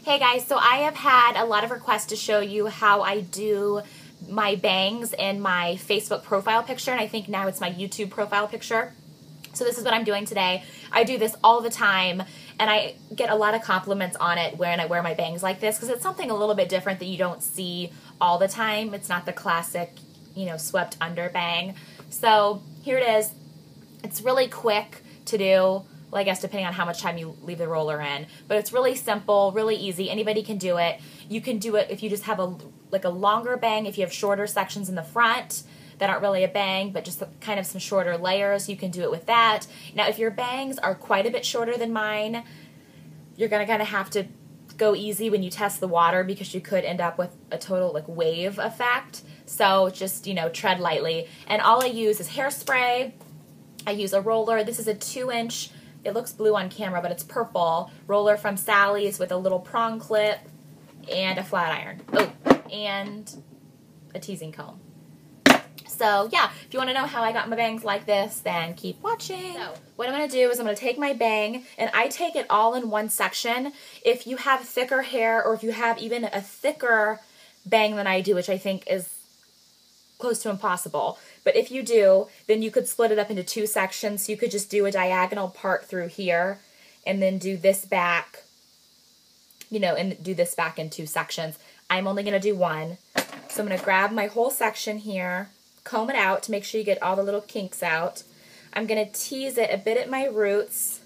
Hey guys, so I have had a lot of requests to show you how I do my bangs in my Facebook profile picture, and I think now it's my YouTube profile picture. So this is what I'm doing today. I do this all the time, and I get a lot of compliments on it when I wear my bangs like this, because it's something a little bit different that you don't see all the time. It's not the classic, swept under bang. So here it is. It's really quick to do. Well, I guess depending on how much time you leave the roller in. But it's really simple, really easy. Anybody can do it. You can do it if you just have a longer bang, if you have shorter sections in the front that aren't really a bang, but just kind of some shorter layers, you can do it with that. Now, if your bangs are quite a bit shorter than mine, you're going to kind of have to go easy when you test the water, because you could end up with a total wave effect. So just, tread lightly. And all I use is hairspray. I use a roller. This is a 2-inch, it looks blue on camera, but it's purple, roller from Sally's with a little prong clip and a flat iron. Oh, and a teasing comb. So yeah, if you want to know how I got my bangs like this, then keep watching. So what I'm going to do is I'm going to take my bang, and I take it all in one section. If you have thicker hair, or if you have even a thicker bang than I do, which I think is close to impossible, but if you do, then you could split it up into 2 sections. So you could just do a diagonal part through here, and then do this back, and do this back in 2 sections. I'm only going to do 1. So I'm going to grab my whole section here, comb it out to make sure you get all the little kinks out. I'm going to tease it a bit at my roots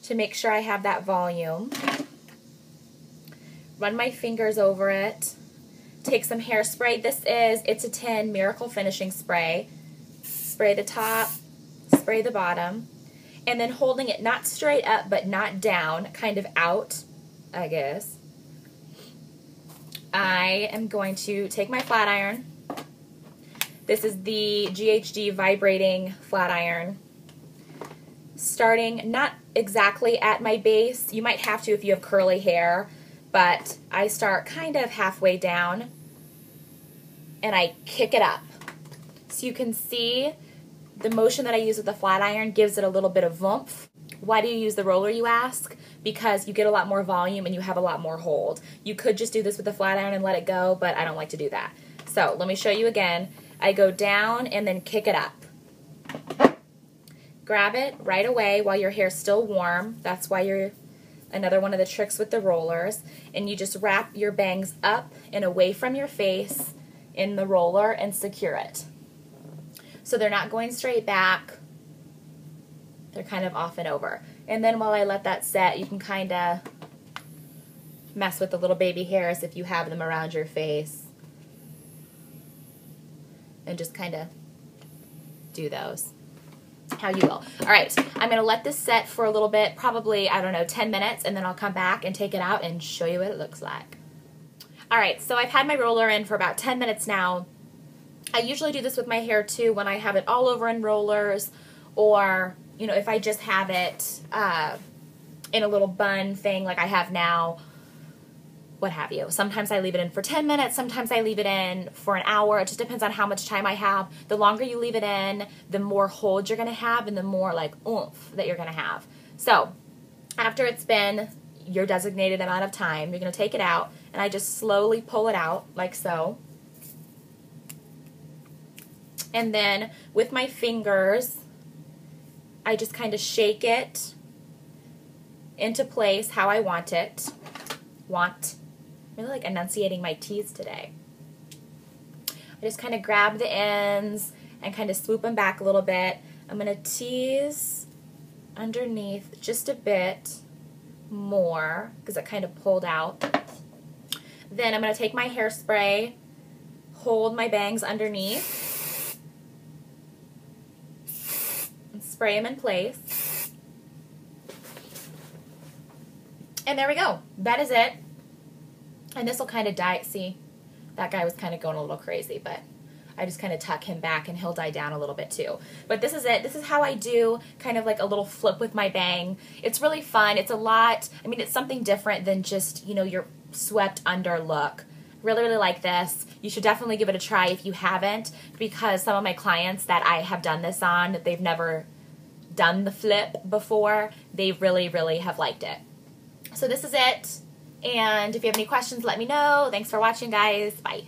to make sure I have that volume. Run my fingers over it. Take some hairspray. It's a 10 Miracle Finishing Spray. Spray the top, spray the bottom, and then holding it not straight up but not down, kind of out, I guess. I am going to take my flat iron. This is the GHD vibrating flat iron. Starting not exactly at my base. You might have to if you have curly hair, but I start kind of halfway down, and I kick it up. So you can see the motion that I use with the flat iron gives it a little bit of oomph. Why do you use the roller, you ask? Because you get a lot more volume and you have a lot more hold. You could just do this with the flat iron and let it go, but I don't like to do that. So let me show you again. I go down and then kick it up. Grab it right away while your hair's still warm. That's why you're another one of the tricks with the rollers. And you just wrap your bangs up and away from your face in the roller and secure it. So they're not going straight back. They're kind of off and over. And then while I let that set, you can kind of mess with the little baby hairs if you have them around your face. And just kind of do those how you will. All right, I'm going to let this set for a little bit, probably, 10 minutes, and then I'll come back and take it out and show you what it looks like. All right, so I've had my roller in for about 10 minutes now. I usually do this with my hair too when I have it all over in rollers, or, if I just have it in a little bun thing like I have now, what have you. Sometimes I leave it in for 10 minutes, sometimes I leave it in for an hour. It just depends on how much time I have. The longer you leave it in, the more hold you're going to have and the more oomph that you're going to have. So after it's been your designated amount of time, you're going to take it out, and I just slowly pull it out like so. And then with my fingers, I just kind of shake it into place how I want it. I'm really enunciating my T's today. I just kind of grab the ends and kind of swoop them back a little bit. I'm going to tease underneath just a bit more because it kind of pulled out. Then I'm going to take my hairspray, hold my bangs underneath, and spray them in place. And there we go. That is it. And this will kind of die. See, that guy was kind of going a little crazy, but I just kind of tuck him back and he'll die down a little bit too. But this is it. This is how I do kind of a little flip with my bang. It's really fun. It's a lot. It's something different than just, your swept under look. Really, really like this. You should definitely give it a try if you haven't, because some of my clients that I have done this on, that they've never done the flip before, they really, really have liked it. So this is it. And if you have any questions, let me know. Thanks for watching, guys. Bye.